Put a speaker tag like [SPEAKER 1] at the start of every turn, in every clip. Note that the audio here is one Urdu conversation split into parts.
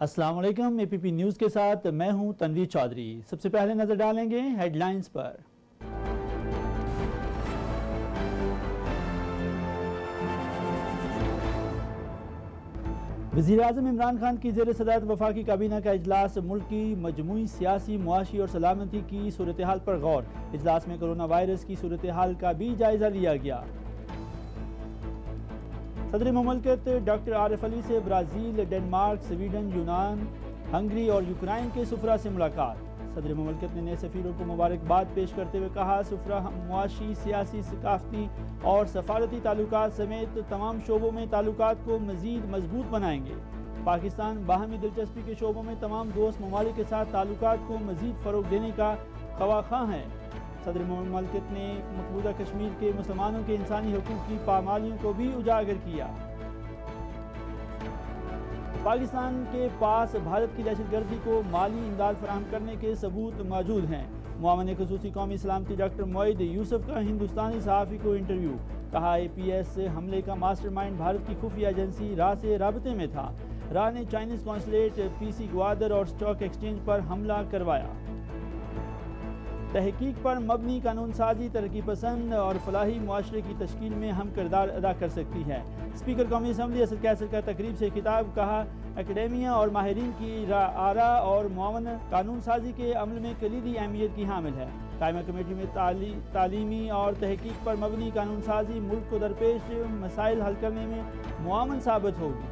[SPEAKER 1] السلام علیکم، اے پی پی نیوز کے ساتھ میں ہوں تنویر چودھری۔ سب سے پہلے نظر ڈالیں گے ہیڈ لائنز پر۔ وزیراعظم عمران خان کی زیر صدارت وفاقی کابینہ کا اجلاس، ملک کی مجموعی سیاسی، معاشی اور سلامتی کی صورتحال پر غور۔ اجلاس میں کرونا وائرس کی صورتحال کا بھی جائزہ لیا گیا۔ صدر مملکت ڈاکٹر عارف علی سے برازیل، ڈنمارک، سویڈن، یونان، ہنگری اور یوکرائن کے سفراء سے ملاقات۔ صدر مملکت نے نئے سفیروں کو مبارکباد پیش کرتے ہوئے کہا، سفراء معاشی، سیاسی، ثقافتی اور سفارتی تعلقات سمیت تمام شعبوں میں تعلقات کو مزید مضبوط بنائیں گے۔ پاکستان باہمی دلچسپی کے شعبوں میں تمام دوست ممالک کے ساتھ تعلقات کو مزید فروغ دینے کا خواہاں ہے۔ صدر مملکت نے مقبوضہ کشمیر کے مسلمانوں کے انسانی حقوق کی پامالیوں کو بھی اجاگر کیا۔ پاکستان کے پاس بھارت کی دہشت گردی کو مالی امداد فراہم کرنے کے ثبوت موجود ہیں۔ معاون خصوصی قومی سلامتی ڈاکٹر معید یوسف کا ہندوستانی صحافی کو انٹرویو، کہا اے پی ایس حملے کا ماسٹر مائنڈ بھارت کی خفیہ ایجنسی را سے رابطے میں تھا۔ را نے چائنیز قونصلیٹ، پی سی گوادر اور سٹاک ایکسچینج پر حملہ کروایا۔ تحقیق پر مبنی قانون سازی ترقی پسند اور فلاحی معاشرے کی تشکیل میں اہم کردار ادا کر سکتی ہے۔ اسپیکر قومی اسمبلی اسد کیسر کا تقریب سے خطاب، کہا اکیڈیمیا اور ماہرین کی آراء اور معاون قانون سازی کے عمل میں کلیدی اہمیت کی حامل ہے۔ قائمہ کمیٹی میں تعلیمی اور تحقیق پر مبنی قانون سازی ملک کو درپیش مسائل حل کرنے میں معاون ثابت ہوگی۔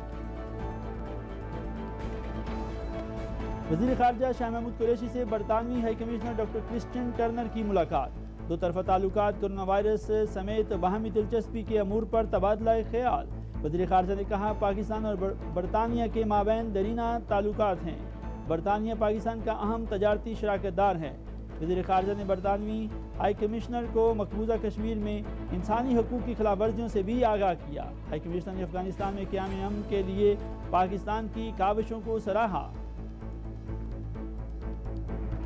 [SPEAKER 1] وزیر خارجہ شاہ محمود قریشی سے برطانوی high commissioner doctor Christine Turner کی ملاقات۔ دو طرفہ تعلقات، کرونا وائرس سمیت باہمی دلچسپی کے امور پر تبادلہ خیال۔ وزیر خارجہ نے کہا، پاکستان اور برطانیہ کے مابین دیرینہ تعلقات ہیں۔ برطانیہ پاکستان کا اہم تجارتی شراکت دار ہے۔ وزیر خارجہ نے برطانوی ہائی کمشنر کو مقبوضہ کشمیر میں انسانی حقوق کی خلاف ورزیوں سے بھی آگاہ کیا۔ ہائی کمشنر نے افغانستان میں قیام امن کے لیے پاکستان کی کاوشوں کو سراہا۔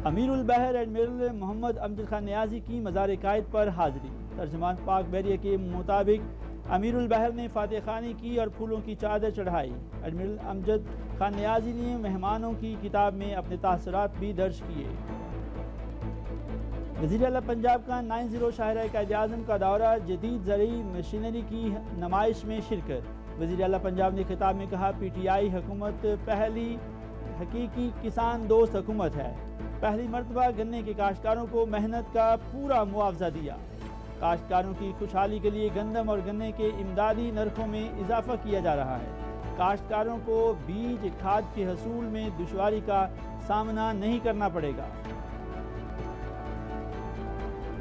[SPEAKER 1] امیر البحر ایڈمرل محمد امجد خان نیازی کی مزار قائد پر حاضری۔ ترجمان پاک بحریہ کے مطابق امیر البحر نے فاتح خوانی کی اور پھولوں کی چادر چڑھائی۔ ایڈمرل امجد خان نیازی نے مہمانوں کی کتاب میں اپنے تاثرات بھی درج کیے۔ وزیر اعلیٰ پنجاب کا 90 شاہراہ قائد اعظم کا دورہ، جدید زرعی مشینری کی نمائش میں شرکت۔ وزیر اعلیٰ پنجاب نے خطاب میں کہا، پی ٹی آئی حکومت پہلی حقیقی کسان دوست حکومت ہے۔ پہلی مرتبہ گنے کے کاشتکاروں کو محنت کا پورا معاوضہ دیا۔ کاشتکاروں کی خوشحالی کے لیے گندم اور گنے کے امدادی نرخوں میں اضافہ کیا جا رہا ہے۔ کاشتکاروں کو بیج کھاد کے حصول میں دشواری کا سامنا نہیں کرنا پڑے گا۔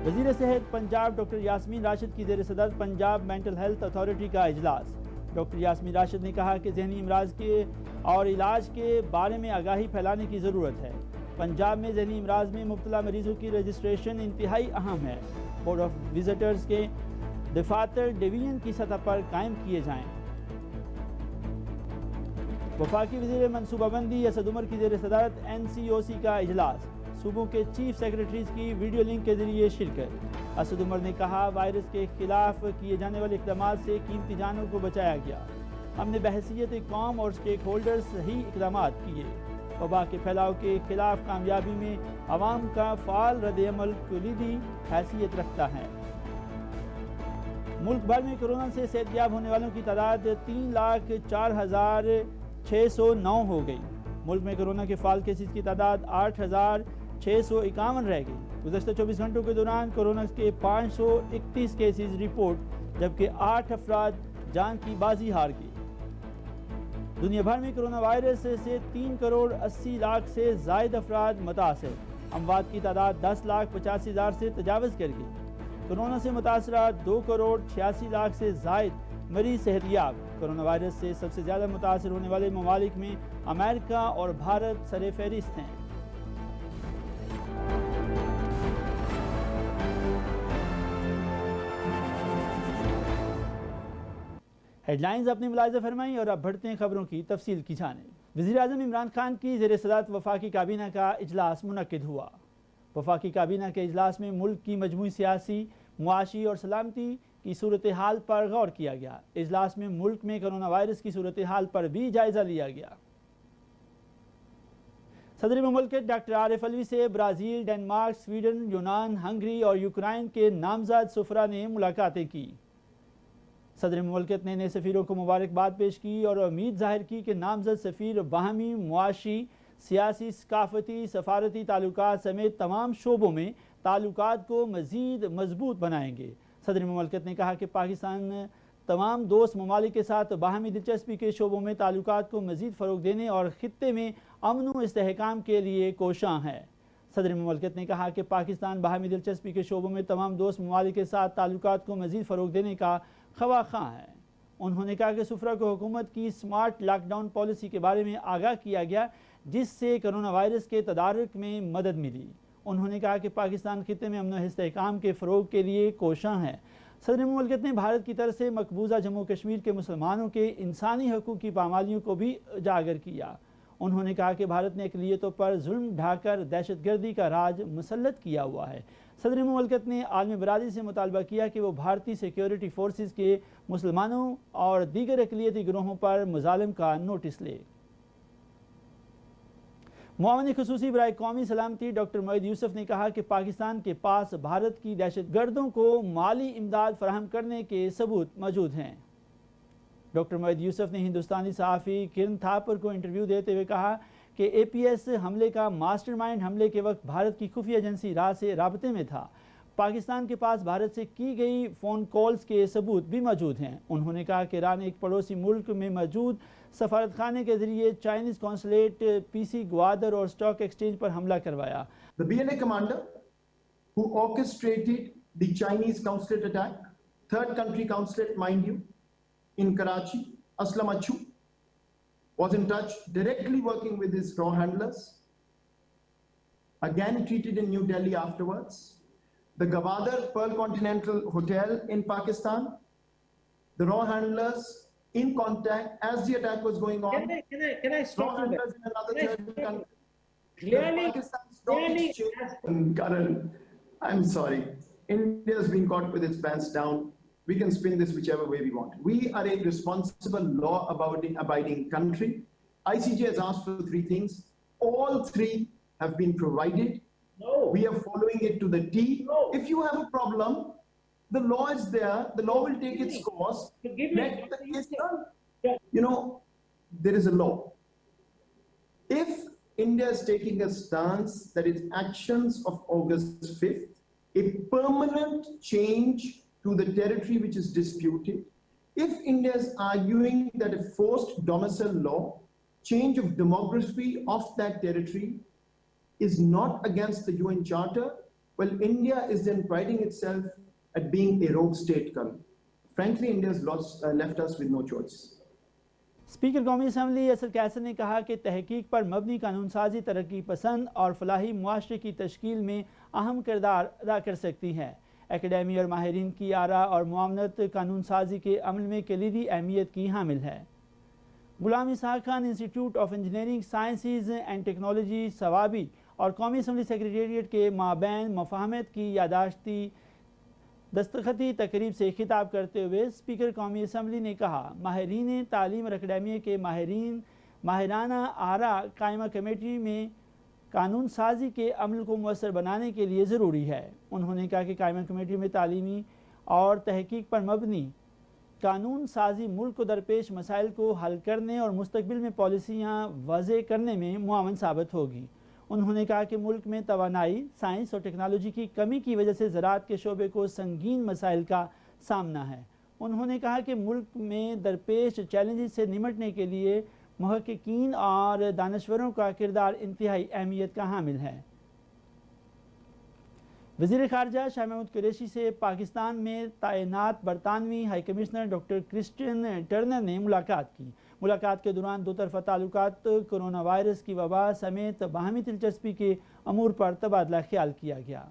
[SPEAKER 1] وزیر صحت پنجاب ڈاکٹر یاسمین راشد کی زیر صدارت پنجاب مینٹل ہیلتھ اتھارٹی کا اجلاس۔ ڈاکٹر یاسمین راشد نے کہا کہ ذہنی امراض کے اور علاج کے بارے میں آگاہی پھیلانے کی ضرورت ہے۔ پنجاب میں ذہنی امراض میں مبتلا مریضوں کی رجسٹریشن انتہائی اہم ہے۔ بورڈ آف وزٹرز کے دفاتر ڈویژن کی سطح پر قائم کیے جائیں۔ وفاقی وزیر منصوبہ بندی اسد عمر کی زیر صدارت این سی او سی کا اجلاس، صوبوں کے چیف سیکرٹریز کی ویڈیو لنک کے ذریعے شرکت۔ اسد عمر نے کہا، وائرس کے خلاف کیے جانے والے اقدامات سے قیمتی جانوں کو بچایا گیا۔ ہم نے بحیثیت قوم اور اسٹیک ہولڈرز صحیح اقدامات کیے۔ وبا کے پھیلاؤ کے خلاف کامیابی میں عوام کا فعال رد عمل کلیدی حیثیت رکھتا ہے۔ ملک بھر میں کورونا سے صحت یاب ہونے والوں کی تعداد 3,04,609 ہو گئی۔ ملک میں کورونا کے فعال کیسز کی تعداد 8,651 رہ گئی۔ گزشتہ 24 گھنٹوں کے دوران کورونا کے 531 کیسز رپورٹ، جبکہ 8 افراد جان کی بازی ہار گئے۔ دنیا بھر میں کورونا وائرس سے 3,80,00,000 سے زائد افراد متاثر۔ اموات کی تعداد 10,85,000 سے تجاوز کر گئی۔ کورونا سے متاثرہ 2,86,00,000 سے زائد مریض صحت یاب۔ کورونا وائرس سے سب سے زیادہ متاثر ہونے والے ممالک میں امریکہ اور بھارت سر فہرست ہیں۔ ہیڈ لائنز اپنی ملاحظہ فرمائیں اور اب بڑھتے ہیں خبروں کی تفصیل کی جانب۔ وزیر اعظم عمران خان کی زیر صدارت وفاقی کابینہ کا اجلاس منعقد ہوا۔ وفاقی کابینہ کے اجلاس میں ملک کی مجموعی سیاسی، معاشی اور سلامتی کی صورتحال پر غور کیا گیا۔ اجلاس میں ملک میں کرونا وائرس کی صورتحال پر بھی جائزہ لیا گیا۔ صدر مملکت ڈاکٹر عارف علوی سے برازیل، ڈنمارک، سویڈن، یونان، ہنگری اور یوکرائن کے نامزد سفراء نے ملاقاتیں کی۔ صدر مملکت نے نئے سفیروں کو مبارکباد پیش کی اور امید ظاہر کی کہ نامزد سفیر باہمی، معاشی، سیاسی، ثقافتی، سفارتی تعلقات سمیت تمام شعبوں میں تعلقات کو مزید مضبوط بنائیں گے۔ صدر مملکت نے کہا کہ پاکستان تمام دوست ممالک کے ساتھ باہمی دلچسپی کے شعبوں میں تعلقات کو مزید فروغ دینے اور خطے میں امن و استحکام کے لیے کوشاں ہے۔ صدر مملکت نے کہا کہ پاکستان باہمی دلچسپی کے شعبوں میں تمام دوست ممالک کے ساتھ تعلقات کو مزید فروغ دینے کا خواہاں ہے۔ انہوں نے کہا کہ سفراء کو حکومت کی سمارٹ لاک ڈاؤن پالیسی کے بارے میں آگاہ کیا گیا، جس سے کرونا وائرس کے تدارک میں مدد ملی۔ انہوں نے کہا کہ پاکستان خطے میں امن و استحکام کے فروغ کے لیے کوشاں ہے۔ صدر مملکت نے بھارت کی طرف سے مقبوضہ جموں کشمیر کے مسلمانوں کے انسانی حقوق کی پامالیوں کو بھی اجاگر کیا۔ انہوں نے کہا کہ بھارت نے اقلیتوں پر ظلم ڈھا کر دہشت گردی کا راج مسلط کیا ہوا ہے۔ صدر مملکت نے عالمی برادری سے مطالبہ کیا کہ وہ بھارتی سیکیورٹی فورسز کے مسلمانوں اور دیگر اقلیتی گروہوں پر مظالم کا نوٹس لے۔ معاون خصوصی برائے قومی سلامتی ڈاکٹر معید یوسف نے کہا کہ پاکستان کے پاس بھارت کی دہشت گردوں کو مالی امداد فراہم کرنے کے ثبوت موجود ہیں۔ ڈاکٹر معید یوسف نے ہندوستانی صحافی کرن تھاپر کو انٹرویو دیتے ہوئے کہا کہ اے پی ایس حملے کا ماسٹر مائنڈ حملے کے وقت بھارت کی خفیہ ایجنسی را سے رابطے میں تھا۔ پاکستان کے پاس بھارت سے کی گئی فون کالز کے ثبوت بھی موجود ہیں۔ انہوں نے کہا کہ ایران نے ایک پڑوسی ملک میں موجود سفارت خانے کے ذریعے چائنیز قونصلیٹ، پی سی گوادر اور اسٹاک ایکسچینج پر حملہ کروایا۔
[SPEAKER 2] The BNA commander who orchestrated the Chinese consulate attack, third country consulate, mind you, in Karachi, Aslam Achu, was in touch, directly working with his raw handlers, again treated in New Delhi afterwards. The Gwadar Pearl Continental Hotel in Pakistan, the raw handlers in contact as the attack was going on.
[SPEAKER 3] Can I stop
[SPEAKER 2] Raw
[SPEAKER 3] you
[SPEAKER 2] handlers
[SPEAKER 3] there?
[SPEAKER 2] in another third country.
[SPEAKER 3] Clearly,
[SPEAKER 2] The Pakistan Stock Exchange. Karan, I'm sorry. India has been caught with its pants down. We can spin this whichever way we want. We are a responsible, law-abiding country. ICJ has asked for 3 things. All 3 have been provided.
[SPEAKER 3] no.
[SPEAKER 2] We are following it to the T.
[SPEAKER 3] No.
[SPEAKER 2] If you have a problem, the law is there. The law will take its course.
[SPEAKER 3] Forgive me.
[SPEAKER 2] Let the case done.
[SPEAKER 3] Yeah.
[SPEAKER 2] You know, there is a law. If India is taking a stance that its actions of August 5th, a permanent change to the territory which is disputed, if India is arguing that a forced domicile law, change of demography of that territory is not against the UN Charter, well, India is then priding itself at being a rogue state, Karan. Frankly, India has left us with no choice.
[SPEAKER 1] Speaker قومی اسمبلی اسد قیصر نے کہا کہ تحقیق پر مبنی قانون سازی ترقی پسند اور فلاحی معاشرے کی تشکیل میں اہم کردار ادا کر سکتی ہے۔ اکیڈمی اور ماہرین کی آراء اور معاونت قانون سازی کے عمل میں کلیدی اہمیت کی حامل ہے۔ Ghulam Ishaq Khan institute of engineering sciences and technology Swabi اور قومی اسمبلی سیکریٹریٹ کے مابین مفاہمت کی یادداشتی دستخطی تقریب سے خطاب کرتے ہوئے اسپیکر قومی اسمبلی نے کہا، ماہرین تعلیم اور اکیڈمیہ کے ماہرانہ آراء قائمہ کمیٹی میں قانون سازی کے عمل کو مؤثر بنانے کے لیے ضروری ہے۔ انہوں نے کہا کہ قائمہ کمیٹی میں تعلیمی اور تحقیق پر مبنی قانون سازی ملک کو درپیش مسائل کو حل کرنے اور مستقبل میں پالیسیاں وضع کرنے میں معاون ثابت ہوگی۔ انہوں نے کہا کہ ملک میں توانائی، سائنس اور ٹیکنالوجی کی کمی کی وجہ سے زراعت کے شعبے کو سنگین مسائل کا سامنا ہے۔ انہوں نے کہا کہ ملک میں درپیش چیلنجز سے نمٹنے کے لیے محققین اور دانشوروں کا کردار انتہائی اہمیت کا حامل ہے۔ وزیر خارجہ شاہ محمود قریشی سے پاکستان میں تعینات برطانوی high commissioner doctor Christine Turner نے ملاقات کی۔ ملاقات کے دوران دو طرفہ تعلقات، کرونا وائرس کی وبا سمیت باہمی دلچسپی کے امور پر تبادلہ خیال کیا گیا۔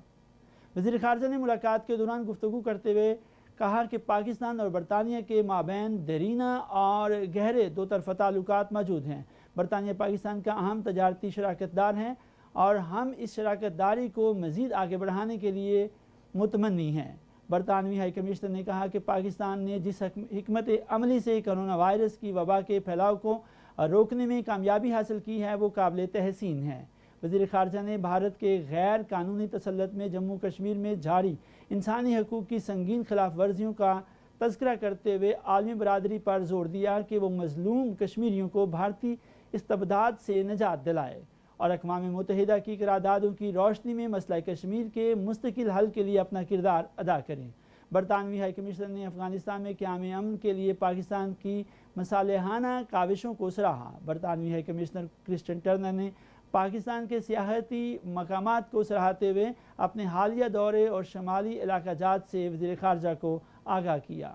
[SPEAKER 1] وزیر خارجہ نے ملاقات کے دوران گفتگو کرتے ہوئے کہا کہ پاکستان اور برطانیہ کے مابین دیرینہ اور گہرے دو طرفہ تعلقات موجود ہیں۔ برطانیہ پاکستان کا اہم تجارتی شراکت دار ہے اور ہم اس شراکت داری کو مزید آگے بڑھانے کے لیے متمنی ہیں۔ برطانوی ہائی کمشنر نے کہا کہ پاکستان نے جس حکمت عملی سے کرونا وائرس کی وبا کے پھیلاؤ کو روکنے میں کامیابی حاصل کی ہے وہ قابل تحسین ہے۔ وزیر خارجہ نے بھارت کے غیر قانونی تسلط میں جموں کشمیر میں جاری انسانی حقوق کی سنگین خلاف ورزیوں کا تذکرہ کرتے ہوئے عالمی برادری پر زور دیا کہ وہ مظلوم کشمیریوں کو بھارتی استبداد سے نجات دلائے اور اقوام متحدہ کی قراردادوں کی روشنی میں مسئلہ کشمیر کے مستقل حل کے لیے اپنا کردار ادا کریں۔ برطانوی ہائی کمشنر نے افغانستان میں قیام امن کے لیے پاکستان کی مصالحانہ کاوشوں کو سراہا۔ برطانوی ہائی کمشنر کرسٹن ٹرنر نے پاکستان کے سیاحتی مقامات کو سراہتے ہوئے اپنے حالیہ دورے اور شمالی علاقہ جات سے وزیر خارجہ کو آگاہ کیا۔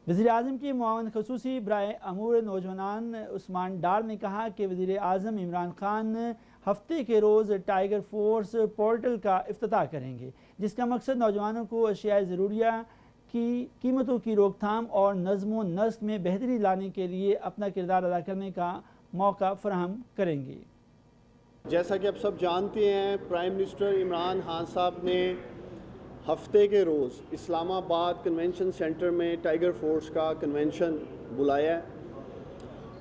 [SPEAKER 1] وزیر اعظم کے معاون خصوصی برائے امور نوجوان عثمان ڈار نے کہا کہ وزیر اعظم عمران خان ہفتے کے روز ٹائیگر فورس پورٹل کا افتتاح کریں گے، جس کا مقصد نوجوانوں کو اشیاء ضروریہ کی قیمتوں کی روک تھام اور نظم و نسق میں بہتری لانے کے لیے اپنا کردار ادا کرنے کا موقع فراہم کریں گے۔
[SPEAKER 4] جیسا کہ آپ سب جانتے ہیں، پرائم منسٹر عمران خان صاحب نے ہفتے کے روز اسلام آباد کنونشن سینٹر میں ٹائیگر فورس کا کنونشن بلایا ہے۔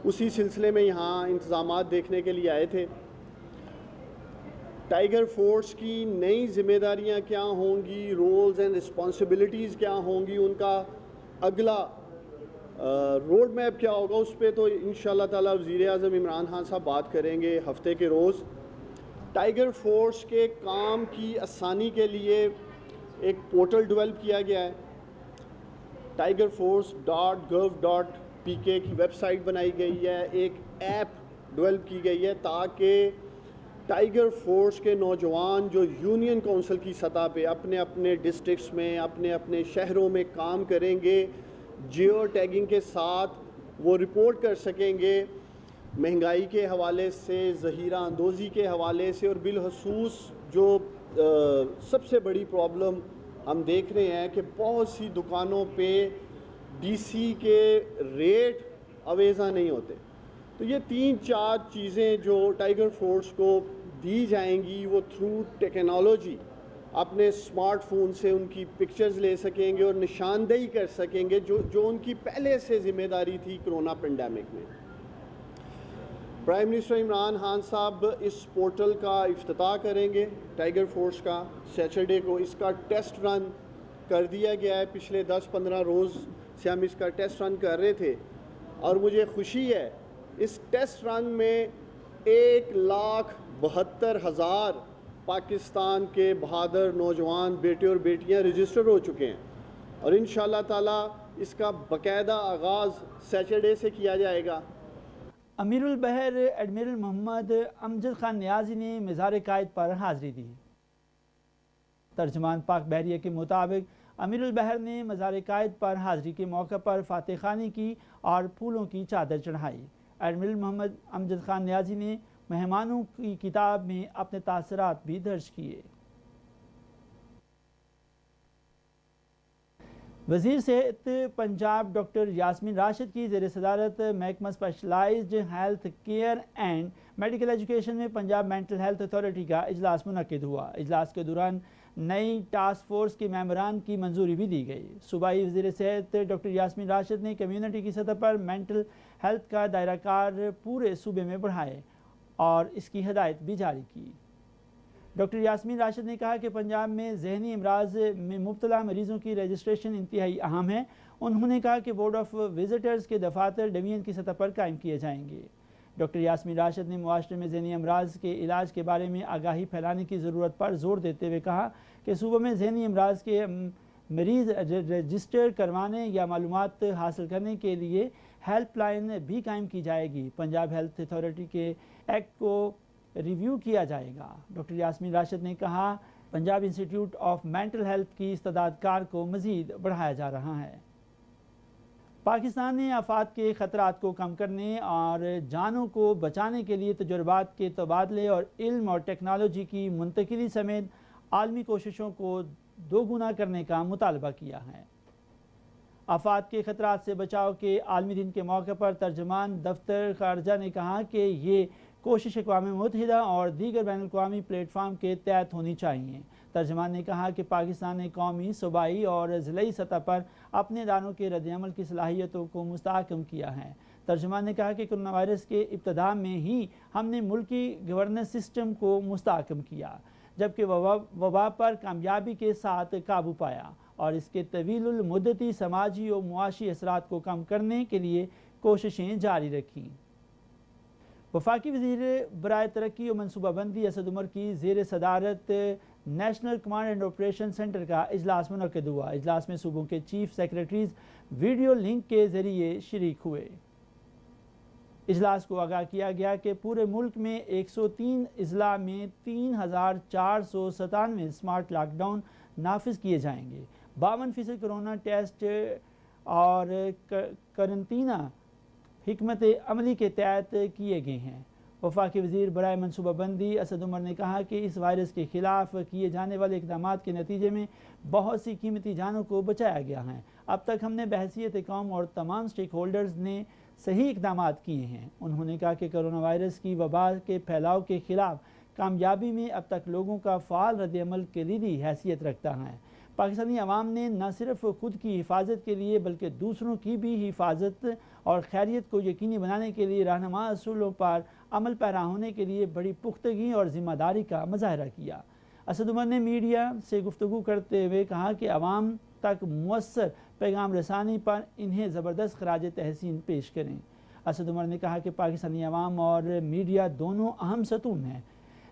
[SPEAKER 4] اسی سلسلے میں یہاں انتظامات دیکھنے کے لیے آئے تھے۔ ٹائیگر فورس کی نئی ذمہ داریاں کیا ہوں گی، رولز اینڈ رسپانسبلٹیز کیا ہوں گی، ان کا اگلا روڈ میپ کیا ہوگا، اس پہ تو انشاءاللہ تعالی وزیر اعظم عمران خان صاحب بات کریں گے ہفتے کے روز۔ ٹائیگر فورس کے کام کی آسانی کے لیے ایک پورٹل ڈیولپ کیا گیا ہے، tigerforce.gov.pk کی ویب سائٹ بنائی گئی ہے، ایک ایپ ڈیولپ کی گئی ہے تاکہ ٹائیگر فورس کے نوجوان جو یونین کونسل کی سطح پہ اپنے اپنے ڈسٹرکٹس میں اپنے اپنے شہروں میں کام کریں گے، جیو ٹیگنگ کے ساتھ وہ رپورٹ کر سکیں گے مہنگائی کے حوالے سے، ذخیرہ اندوزی کے حوالے سے، اور بالخصوص جو سب سے بڑی پرابلم ہم دیکھ رہے ہیں کہ بہت سی دکانوں پہ ڈی سی کے ریٹ اویزہ نہیں ہوتے۔ تو یہ 3-4 چیزیں جو ٹائیگر فورس کو دی جائیں گی، وہ تھرو ٹیکنالوجی اپنے اسمارٹ فون سے ان کی پکچرز لے سکیں گے اور نشاندہی کر سکیں گے جو ان کی پہلے سے ذمہ داری تھی کرونا پینڈیمک میں۔ پرائم منسٹر عمران خان صاحب اس پورٹل کا افتتاح کریں گے ٹائیگر فورس کا سیچرڈے کو۔ اس کا ٹیسٹ رن کر دیا گیا ہے، پچھلے 10-15 روز سے ہم اس کا ٹیسٹ رن کر رہے تھے، اور مجھے خوشی ہے اس ٹیسٹ رن میں 1,72,000 پاکستان کے بہادر نوجوان بیٹے اور بیٹیاں رجسٹر ہو چکے ہیں، اور انشاءاللہ تعالی اس کا باقاعدہ آغاز سیچرڈے سے کیا جائے گا۔
[SPEAKER 1] امیر البحر ایڈمرل محمد امجد خان نیازی نے مزار قائد پر حاضری دی۔ ترجمان پاک بحریہ کے مطابق امیر البحر نے مزار قائد پر حاضری کے موقع پر فاتح خوانی کی اور پھولوں کی چادر چڑھائی۔ ایڈمرل محمد امجد خان نیازی نے مہمانوں کی کتاب میں اپنے تاثرات بھی درج کیے۔ وزیر صحت پنجاب ڈاکٹر یاسمین راشد کی زیر صدارت محکمہ specialized health care and medical education میں پنجاب مینٹل ہیلتھ اتھارٹی کا اجلاس منعقد ہوا۔ اجلاس کے دوران نئی ٹاسک فورس کے ممبران کی منظوری بھی دی گئی۔ صوبائی وزیر صحت ڈاکٹر یاسمین راشد نے کمیونٹی کی سطح پر مینٹل ہیلتھ کا دائرہ کار پورے صوبے میں بڑھائے اور اس کی ہدایت بھی جاری کی۔ ڈاکٹر یاسمین راشد نے کہا کہ پنجاب میں ذہنی امراض میں مبتلا مریضوں کی رجسٹریشن انتہائی اہم ہے۔ انہوں نے کہا کہ بورڈ آف وزٹرز کے دفاتر ڈویژن کی سطح پر قائم کیے جائیں گے۔ ڈاکٹر یاسمین راشد نے معاشرے میں ذہنی امراض کے علاج کے بارے میں آگاہی پھیلانے کی ضرورت پر زور دیتے ہوئے کہا کہ صوبہ میں ذہنی امراض کے مریض رجسٹر کروانے یا معلومات حاصل کرنے کے لیے ہیلپ لائن بھی قائم کی جائے گی۔ پنجاب ہیلتھ اتھارٹی کے ایکٹ کو ریویو کیا جائے گا۔ ڈاکٹر یاسمین راشد نے کہا Punjab institute of mental health کی استعداد کار کو مزید بڑھایا جا رہا ہے۔ پاکستان نے آفات کے خطرات کو کم کرنے اور جانوں کو بچانے کے لیے تجربات کے تبادلے اور علم اور ٹیکنالوجی کی منتقلی سمیت عالمی کوششوں کو 2 گنا کرنے کا مطالبہ کیا ہے۔ آفات کے خطرات سے بچاؤ کے عالمی دن کے موقع پر ترجمان دفتر خارجہ نے کہا کہ یہ کوشش اقوام متحدہ اور دیگر بین الاقوامی پلیٹ فارم کے تحت ہونی چاہیے۔ ترجمان نے کہا کہ پاکستان نے قومی، صوبائی اور ضلعی سطح پر اپنے اداروں کے رد عمل کی صلاحیتوں کو مستحکم کیا ہے ترجمان نے کہا کہ کرونا وائرس کے ابتدا میں ہی ہم نے ملکی گورننس سسٹم کو مستحکم کیا، جبکہ وبا پر کامیابی کے ساتھ قابو پایا اور اس کے طویل المدتی سماجی و معاشی اثرات کو کم کرنے کے لیے کوششیں جاری رکھیں۔ وفاقی وزیر برائے ترقی و منصوبہ بندی اسد عمر کی زیر صدارت national command and operation centre کا اجلاس منعقد ہوا۔ اجلاس میں صوبوں کے چیف سیکریٹریز ویڈیو لنک کے ذریعے شریک ہوئے۔ اجلاس کو آگاہ کیا گیا کہ پورے ملک میں 103 اضلاع میں 3497 سمارٹ لاک ڈاؤن نافذ کیے جائیں گے۔ 52% کرونا ٹیسٹ اور قرنطینہ حکمت عملی کے تحت کیے گئے ہیں۔ وفاقی وزیر برائے منصوبہ بندی اسد عمر نے کہا کہ اس وائرس کے خلاف کیے جانے والے اقدامات کے نتیجے میں بہت سی قیمتی جانوں کو بچایا گیا ہے۔ اب تک ہم نے بحیثیت قوم اور تمام سٹیک ہولڈرز نے صحیح اقدامات کیے ہیں۔ انہوں نے کہا کہ کرونا وائرس کی وبا کے پھیلاؤ کے خلاف کامیابی میں اب تک لوگوں کا فعال رد عمل کلیدی حیثیت رکھتا ہے۔ پاکستانی عوام نے نہ صرف خود کی حفاظت کے لیے بلکہ دوسروں کی بھی حفاظت اور خیریت کو یقینی بنانے کے لیے رہنما اصولوں پر عمل پیرا ہونے کے لیے بڑی پختگی اور ذمہ داری کا مظاہرہ کیا۔ اسد عمر نے میڈیا سے گفتگو کرتے ہوئے کہا کہ عوام تک مؤثر پیغام رسانی پر انہیں زبردست خراج تحسین پیش کریں۔ اسد عمر نے کہا کہ پاکستانی عوام اور میڈیا دونوں اہم ستون ہیں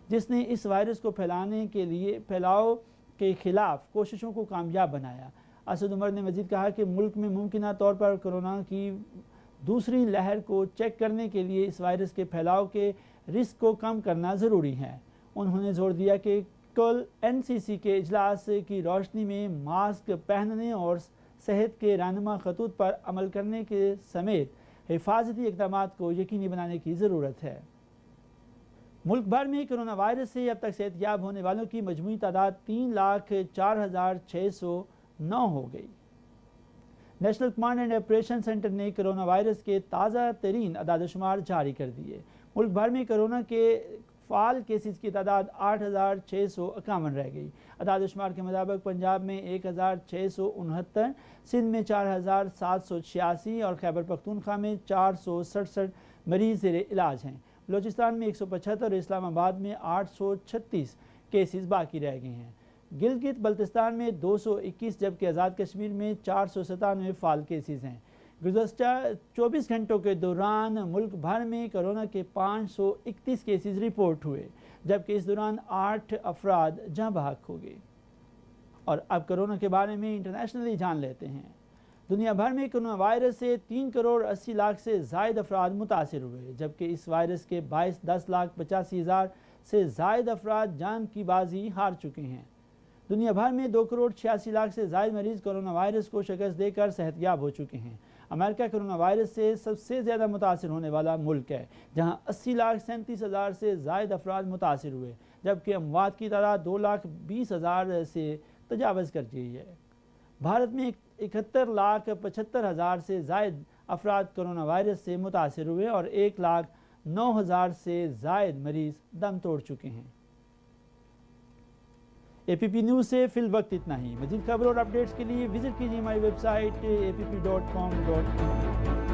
[SPEAKER 1] جس نے اس وائرس کو پھیلاؤ کے خلاف کوششوں کو کامیاب بنایا۔ اسد عمر نے مزید کہا کہ ملک میں ممکنہ طور پر کورونا کی دوسری لہر کو چیک کرنے کے لیے اس وائرس کے پھیلاؤ کے رسک کو کم کرنا ضروری ہے۔ انہوں نے زور دیا کہ کل NCC کے اجلاس کی روشنی میں ماسک پہننے اور صحت کے رہنما خطوط پر عمل کرنے کے سمیت حفاظتی اقدامات کو یقینی بنانے کی ضرورت ہے۔ ملک بھر میں کرونا وائرس سے اب تک صحت یاب ہونے والوں کی مجموعی تعداد 3,04,609 ہو گئی۔ National command and operation centre نے کرونا وائرس کے تازہ ترین اعداد و شمار جاری کر دیے۔ ملک بھر میں کرونا کے فعال کیسز کی تعداد 8,651 رہ گئی۔ اعداد و شمار کے مطابق پنجاب میں 1,669، سندھ میں 4,786 اور خیبر پختونخوا میں 467 مریض زیر علاج ہیں۔ بلوچستان میں 175 اور اسلام آباد میں 836 کیسز باقی رہ گئے ہیں۔ گلگت بلتستان میں 221 جبکہ آزاد کشمیر میں 497 فعال کیسز ہیں۔ گزشتہ 24 گھنٹوں کے دوران ملک بھر میں کرونا کے 531 کیسز رپورٹ ہوئے جبکہ اس دوران 8 افراد جاں بحق ہو گئے۔ اور اب کرونا کے بارے میں انٹرنیشنلی جان لیتے ہیں۔ دنیا بھر میں کرونا وائرس سے 3,80,00,000 سے زائد افراد متاثر ہوئے جبکہ اس وائرس کے باعث 10,85,000 سے زائد افراد جان کی بازی ہار چکے ہیں۔ دنیا بھر میں 2,86,00,000 سے زائد مریض کرونا وائرس کو شکست دے کر صحت یاب ہو چکے ہیں۔ امریکہ کرونا وائرس سے سب سے زیادہ متاثر ہونے والا ملک ہے جہاں 80,37,000 سے زائد افراد متاثر ہوئے جبکہ اموات کی تعداد 2,20,000 سے تجاوز کر گئی ہے۔ بھارت میں 71,75,000 سے زائد افراد کرونا وائرس سے متاثر ہوئے اور 1,09,000 سے زائد مریض دم توڑ چکے ہیں۔ APP نیوز سے فی الوقت اتنا ہی۔ مزید خبر اور اپڈیٹس کے لیے وزٹ کیجیے ہماری ویب سائٹ app.com.in